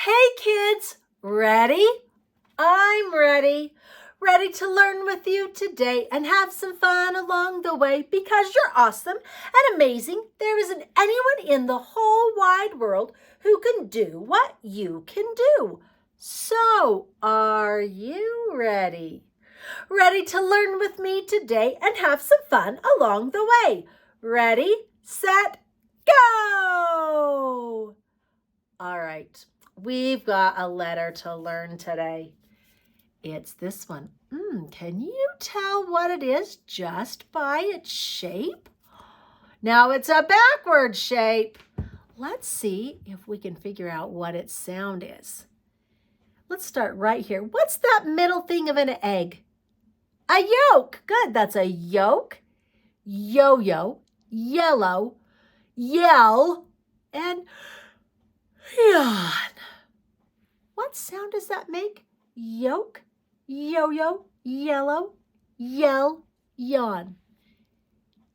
Hey kids, ready? I'm ready. Ready to learn with you today and have some fun along the way because you're awesome and amazing. There isn't anyone in the whole wide world who can do what you can do. So, are you ready? Ready to learn with me today and have some fun along the way? Ready, set, go! All right, we've got a letter to learn today. It's this one. Can you tell what it is just by its shape? Now it's a backward shape. Let's see if we can figure out what its sound is. Let's start right here. What's that middle thing of an egg? A yolk. Good, that's a yolk. Yo-yo, yellow, yell, and yawn. What sound does that make? Yolk, yo-yo, yellow, yell, yawn.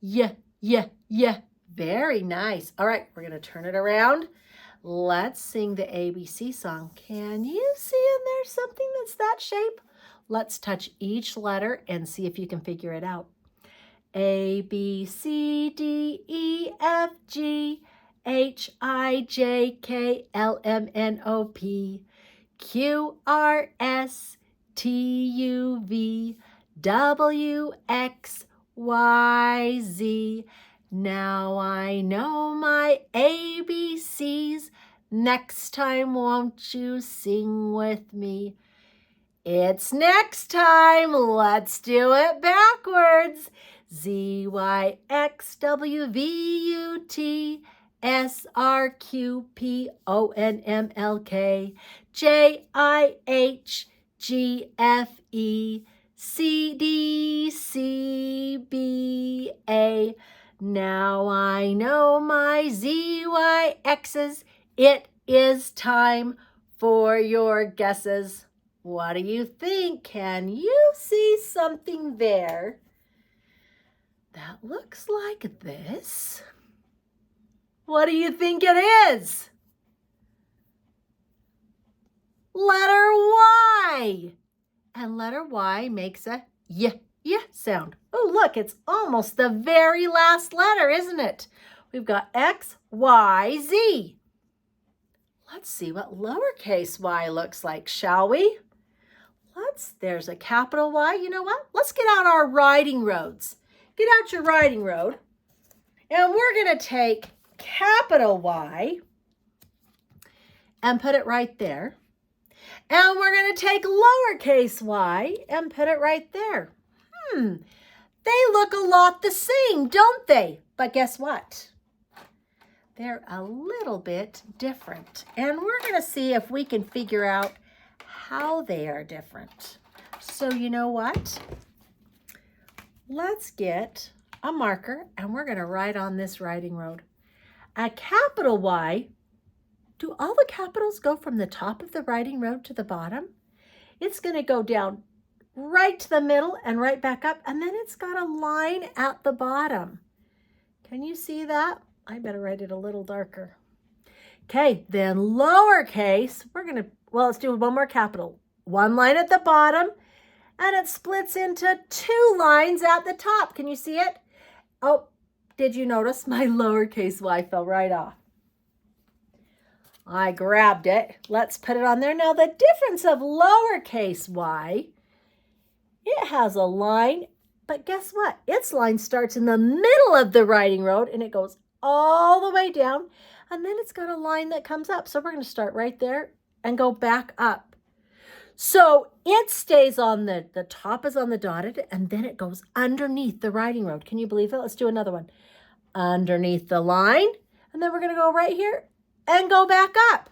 Yeah. Very nice. All right, we're going to turn it around. Let's sing the ABC song. Can you see in there something that's that shape? Let's touch each letter and see if you can figure it out. A, B, C, D, E, F, G, H, I, J, K, L, M, N, O, P, Q, R, S, T, U, V, W, X, Y, Z. Now I know my ABCs. Next time, won't you sing with me? It's next time. Let's do it backwards. Z, Y, X, W, V, U, T, S, R, Q, P, O, N, M, L, K, J, I, H, G, F, E, C, D, C, B, A. Now I know my Z, Y, X's. It is time for your guesses. What do you think? Can you see something there that looks like this? What do you think it is? Letter Y. And letter Y makes a yeah sound. Oh, look, it's almost the very last letter, isn't it? We've got X, Y, Z. Let's see what lowercase y looks like, shall we? There's a capital Y. You know what? Let's get out our writing roads. Get out your writing road. And we're going to take capital Y and put it right there. And we're going to take lowercase y and put it right there. They look a lot the same, don't they? But guess what? They're a little bit different. And we're going to see if we can figure out how they are different. So you know what? Let's get a marker and we're going to write on this writing road. A capital Y. Do all the capitals go from the top of the writing road to the bottom? It's going to go down right to the middle and right back up, and then it's got a line at the bottom. Can you see that? I better write it a little darker. Okay, then lowercase, let's do one more capital. One line at the bottom, and it splits into two lines at the top. Can you see it? Oh, did you notice my lowercase y fell right off? I grabbed it. Let's put it on there. Now, the difference of lowercase y, it has a line, but guess what? Its line starts in the middle of the writing road, and it goes all the way down, and then it's got a line that comes up. So we're going to start right there and go back up. So it stays on the top is on the dotted, and then it goes underneath the writing road. Can you believe it? Let's do another one. Underneath the line, and then we're going to go right here and go back up.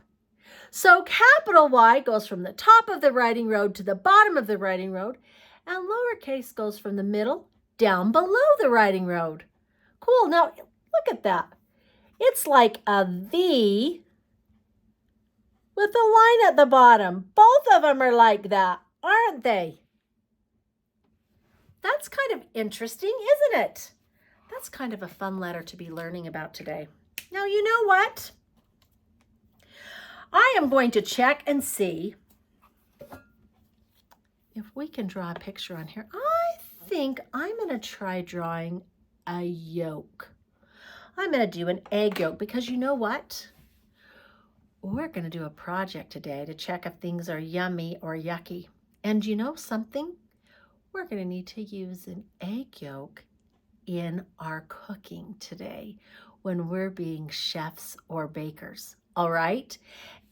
So capital Y goes from the top of the writing road to the bottom of the writing road, and lowercase goes from the middle down below the writing road. Cool. Now, look at that. It's like a V with a line at the bottom. Both of them are like that, aren't they? That's kind of interesting, isn't it? That's kind of a fun letter to be learning about today. Now, you know what? I am going to check and see if we can draw a picture on here. I think I'm going to try drawing a yolk. I'm going to do an egg yolk because you know what? We're going to do a project today to check if things are yummy or yucky. And you know something? We're going to need to use an egg yolk in our cooking today when we're being chefs or bakers. All right?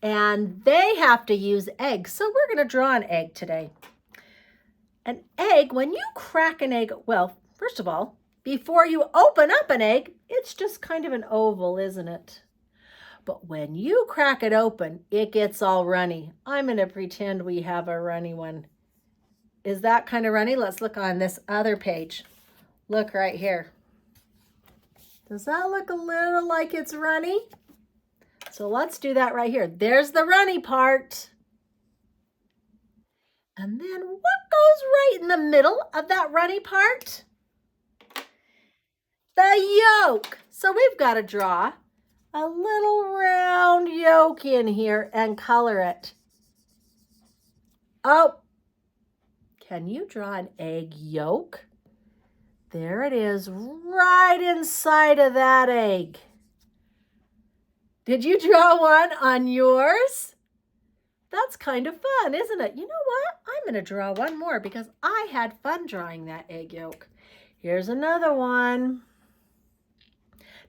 And they have to use eggs. So we're going to draw an egg today. An egg, when you crack an egg, well, first of all, before you open up an egg, it's just kind of an oval, isn't it? But when you crack it open, it gets all runny. I'm going to pretend we have a runny one. Is that kind of runny? Let's look on this other page. Look right here. Does that look a little like it's runny? So let's do that right here. There's the runny part. And then what goes right in the middle of that runny part? The yolk. So we've got to draw a little round yolk in here and color it. Oh, can you draw an egg yolk? There it is, right inside of that egg. Did you draw one on yours? That's kind of fun, isn't it? You know what? I'm going to draw one more because I had fun drawing that egg yolk. Here's another one.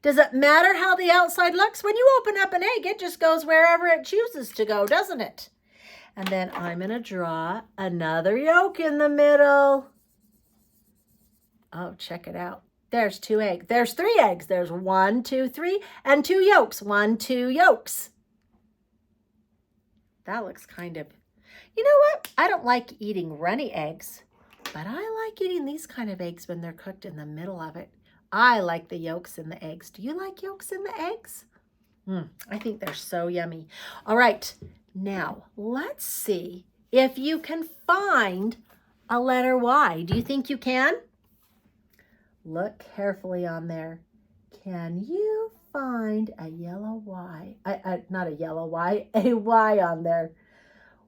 Does it matter how the outside looks? When you open up an egg, it just goes wherever it chooses to go, doesn't it? And then I'm going to draw another yolk in the middle. Oh, check it out. There's 2 eggs. There's 3 eggs. There's 1, 2, 3, and 2 yolks. 1, 2 yolks. That looks kind of, you know what? I don't like eating runny eggs, but I like eating these kind of eggs when they're cooked in the middle of it. I like the yolks in the eggs. Do you like yolks in the eggs? I think they're so yummy. All right, now let's see if you can find a letter Y. Do you think you can? Look carefully on there. Can you find a yellow Y? Not a yellow Y, a Y on there.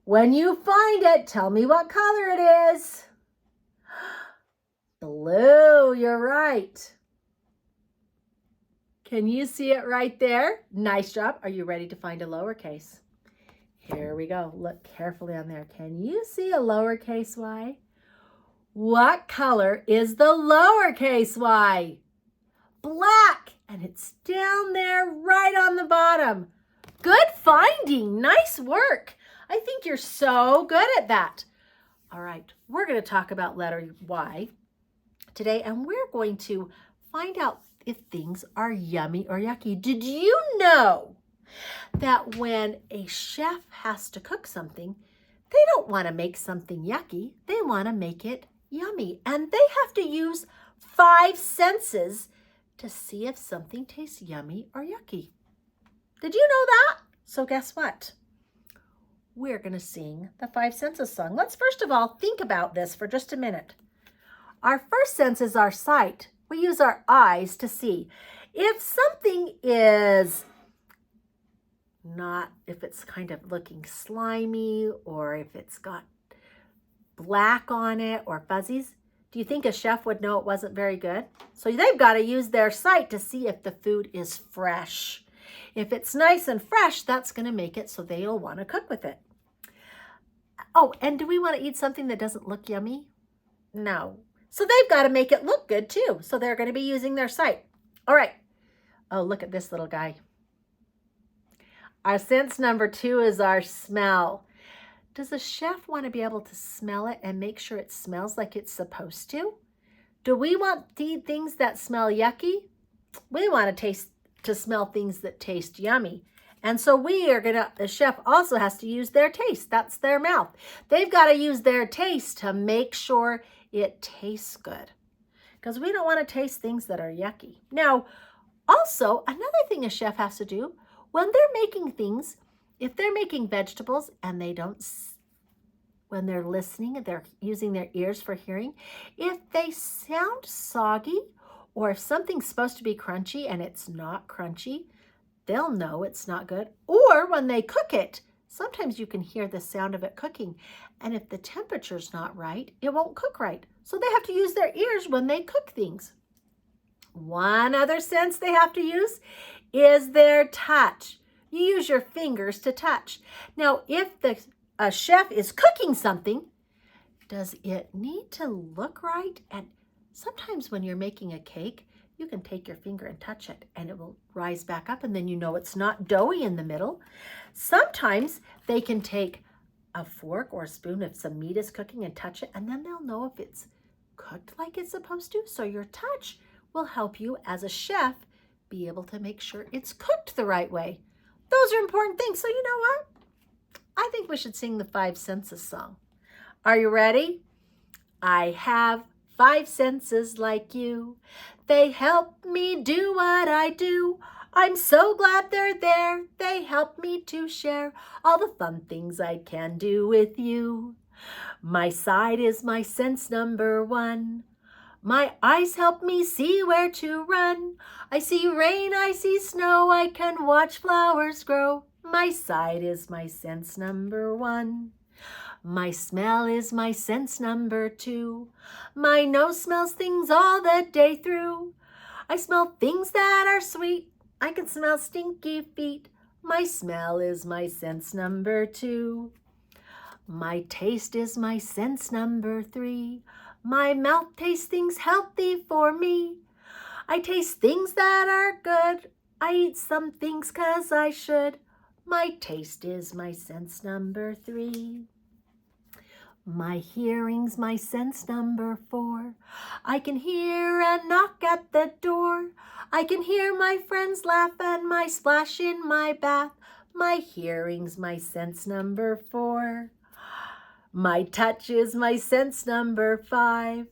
When you find it, tell me what color it is. Blue, you're right. Can you see it right there? Nice job. Are you ready to find a lowercase? Here we go. Look carefully on there. Can you see a lowercase y? What color is the lowercase y? Black. And it's down there right on the bottom. Good finding. Nice work. I think you're so good at that. All right, we're going to talk about letter Y today, and we're going to find out if things are yummy or yucky. Did you know that when a chef has to cook something, they don't want to make something yucky. They want to make it yummy, and they have to use 5 senses to see if something tastes yummy or yucky. Did you know that? So guess what? We're going to sing the 5 senses song. Let's first of all think about this for just a minute. Our first sense is our sight. We use our eyes to see. If something is not, if it's kind of looking slimy, or if it's got black on it or fuzzies, do you think a chef would know it wasn't very good? So they've got to use their sight to see if the food is fresh. If it's nice and fresh, that's going to make it so they'll want to cook with it. Oh, and do we want to eat something that doesn't look yummy? No. So they've got to make it look good too. So they're going to be using their sight. All right. Oh, look at this little guy. Our sense number 2 is our smell. Does a chef want to be able to smell it and make sure it smells like it's supposed to? Do we want to eat things that smell yucky? We want to smell things that taste yummy. And so the chef also has to use their taste. That's their mouth. They've got to use their taste to make sure it tastes good, because we don't want to taste things that are yucky. Now, also, another thing a chef has to do when they're making things, if they're making vegetables and when they're listening, they're using their ears for hearing, if they sound soggy or if something's supposed to be crunchy and it's not crunchy, they'll know it's not good. Or when they cook it, sometimes you can hear the sound of it cooking. And if the temperature's not right, it won't cook right. So they have to use their ears when they cook things. One other sense they have to use is their touch. You use your fingers to touch. Now, if a chef is cooking something, does it need to look right? And sometimes when you're making a cake, you can take your finger and touch it and it will rise back up and then you know it's not doughy in the middle. Sometimes they can take a fork or a spoon if some meat is cooking and touch it, and then they'll know if it's cooked like it's supposed to. So your touch will help you as a chef be able to make sure it's cooked the right way. Those are important things. So you know what? I think we should sing the 5 senses song. Are you ready? I have 5 senses like you. They help me do what I do. I'm so glad they're there. They help me to share all the fun things I can do with you. My sight is my sense number 1. My eyes help me see where to run. I see rain, I see snow, I can watch flowers grow. My sight is my sense number 1. My smell is my sense number 2. My nose smells things all the day through. I smell things that are sweet. I can smell stinky feet. My smell is my sense number 2. My taste is my sense number 3. My mouth tastes things healthy for me. I taste things that are good. I eat some things 'cause I should. My taste is my sense number 3. My hearing's my sense number 4. I can hear a knock at the door. I can hear my friends laugh and my splash in my bath. My hearing's my sense number 4. My touch is my sense number 5.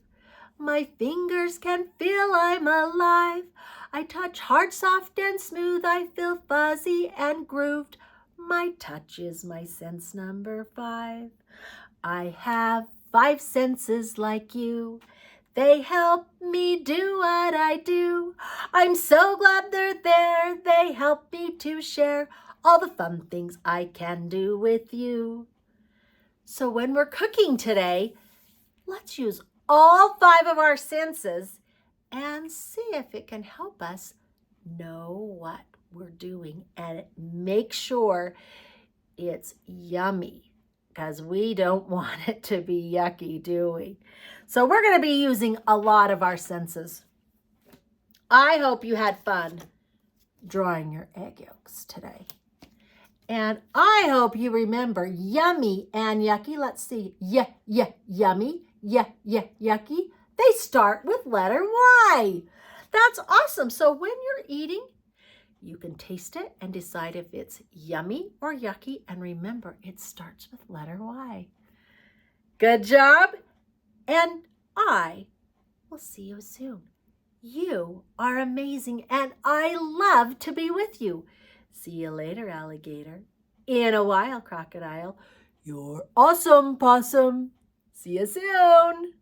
My fingers can feel I'm alive. I touch hard, soft, and smooth. I feel fuzzy and grooved. My touch is my sense number 5. I have 5 senses like you. They help me do what I do. I'm so glad they're there. They help me to share all the fun things I can do with you. So when we're cooking today, let's use all 5 of our senses and see if it can help us know what we're doing and make sure it's yummy, because we don't want it to be yucky, do we? So we're going to be using a lot of our senses. I hope you had fun drawing your egg yolks today. And I hope you remember yummy and yucky. Let's see. Yummy. Yucky. They start with letter Y. That's awesome. So when you're eating, you can taste it and decide if it's yummy or yucky. And remember, it starts with letter Y. Good job. And I will see you soon. You are amazing, and I love to be with you. See you later, alligator. In a while, crocodile. You're awesome, possum. See you soon.